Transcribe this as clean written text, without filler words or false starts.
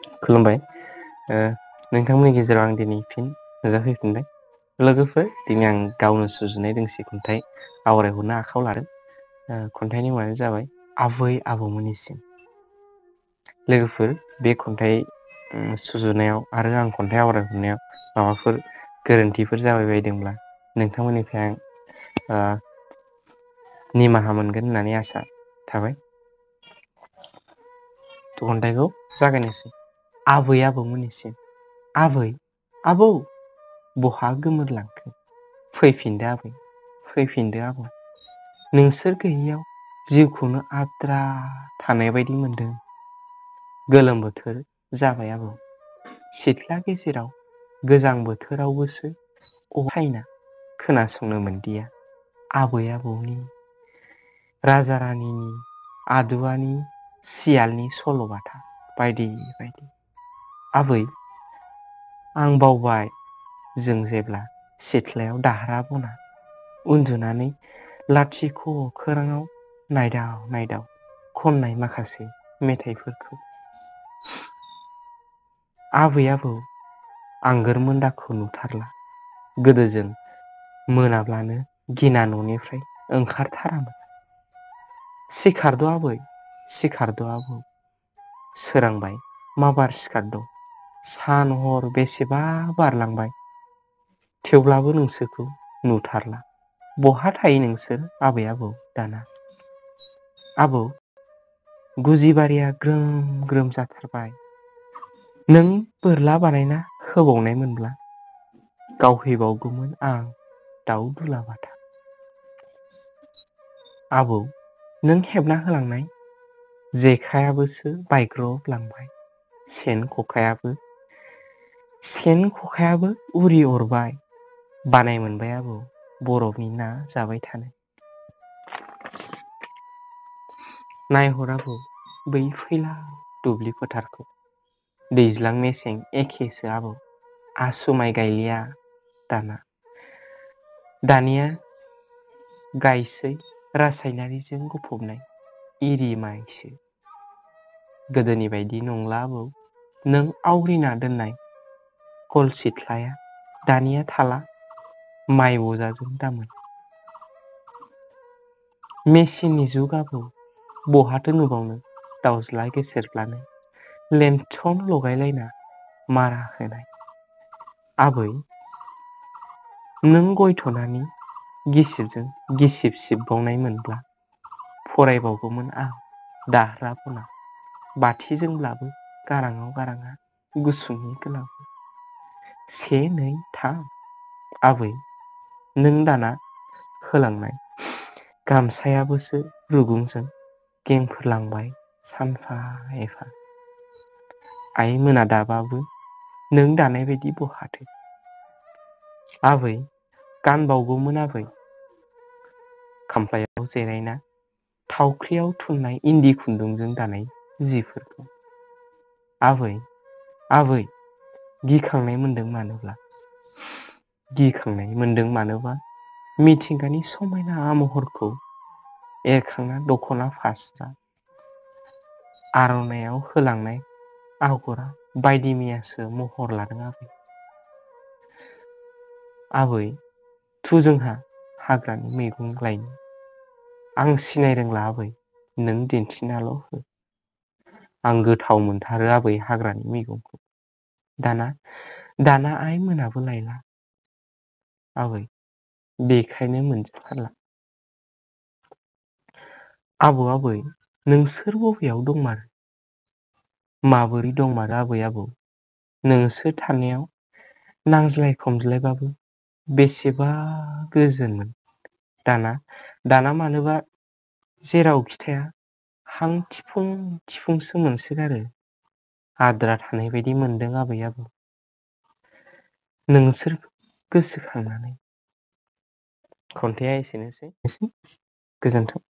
खुलुमबाय नोंथांमोननि गेजेराव आं दिनै फिन नुजाफैफिनबाय लोगोफोर दिनै आं गावनो सुजुनाय दोंसे खन्थाइ आवरायहरनो आखायाव लादों खन्थाइनि मुङानो जाबाय आबै आबौमोननिसिम। लोगोफोर बे खन्थाइ सुजुनायाव आरो आं खन्थाइ आवरायहरनायाव माबाफोर गोरोन्थिफोर जाबाय बायदोंब्ला नोंथांमोननिफ्राय आं निमाहा मोनगोन होननानै आसा थाबाय। खन्थाइखौ जागायनोसै। आबै आबौमोननिसिम। आबै आबौ बहा गोमोरलांखो फैफिनदो आबै फैफिनदो आबौ। नोंसोर गैयैयाव जिउखौनो आद्रा थानाय बायदि मोनदों। गोलोम बोथोर जाबाय आबौ सिथ्ला गेजेराव गोजां बोथोरावबोसो अहायना खोनासंनो मोनदिया आबै आबौनि राजा रानिनि आदुवानि सियालनि सल'बाथा बायदि बायदि। आबै आं बावबाय जों जेब्ला सिथ्लायाव दाह्रा बना उन्दुनानै लाथिख' खोराङाव नायदाव नायदाव खननाय माखासे मेथाइफोरखौ। आबै आबौ आंगोरमोन्दाखौ नुथारला गोदो जों मोनाब्लानो गिना न'निफ्राय ओंखारथारामोन। सिखारद' आबै सिखारद' आबौ सोरांबाय मा बार सिखारद'। सान हर बेसेबा बारलांबाय थेवब्लाबो नोंसोरखौ नुथारला। बहा थायो नोंसोर आबै आबौ दाना। आबौ गुजिबारिया ग्रोम ग्रोम जाथारबाय। नों बोरला बानायना होबावनायमोनब्ला गावहैबावगौमोन आं दाउ दुलाबाथा। आबौ नों हेबना होलांनाय जेखायाबोसो बायग्रबलांबाय सेन खखायाबो उरि अरबाय। बानाय मोनबाय आबौ बरफनि ना जाबाय थानो। नायहर आबौ बै फैलाव दुब्लि फोथारखौ। दैज्लां मेसें एखेसो आबौ आसु माइ गायलिया दाना। दानिया गायसै रासायनारिजों गफबनाय इरि माइसो। गोदोनि बायदि नंला आबौ नों आवग्रिना दोननाय कल सिथ्लाया दानिया थाला माइ बजाजों दामोन। मेचिननि जुग आबौ बहाथो नुबावनो दाउज्ला गेसेरब्लानो लेन्थन लगायलायना मारा होनाय। आबै नों गयथ'नानि गिसिबजों गिसिब सिबबावनाय मोनब्ला फरायबावगौमोन आं दाह्रा बना बाथिजोंब्लाबो गाराङाव गाराङा गुसुनि गोलाव। से नै थाम आबै नों दाना होलांनाय गामसायाबोसो रुगुंजों गेंफोरलांबाय सानफा एफा। आइ मोना दाबाबो नों दानाय बायदि बहाथो। आबै गानबावगौमोन आबै खामफ्लायाव जिरायना थावख्रियाव थुननाय इन्दि खुन्दुंजों दानाय जिफोरखौ। आबै आबै गिखांनाय मोन्दों मानोबा मिथिंगानि समायना महरखौ एरखांना दख'ना फास्रा आर'नायाव होलांनाय आगरा बायदि मैयासो महर लादों आबै। आबै थु जोंहा हाग्रानि मैगं लायनो। आं सिनाय रोंला आबै नों दिन्थिनाल' हो। आं गोथाव मोनथारो आबै हाग्रानि मैगंखौ। दाना आइ मोनाबो लायला आबै बेखायनो मोनजाथारला। आबै नोंसोर बबेयाव दंमारो माबोरै दंमारो आबै नोंसोर थानायाव नांज्लाय खमज्लायबाबो बेसेबा गोजोनमोन। दाना मानोबा जेरावखि थाया हां थिफुं थिफुंसो मोनसोगारो। आद्रा थानाय बायदि मोनदों आबै नोंसोर गोसोखांनानै। खन्थाइया एसेनोसै गोजोन्थों।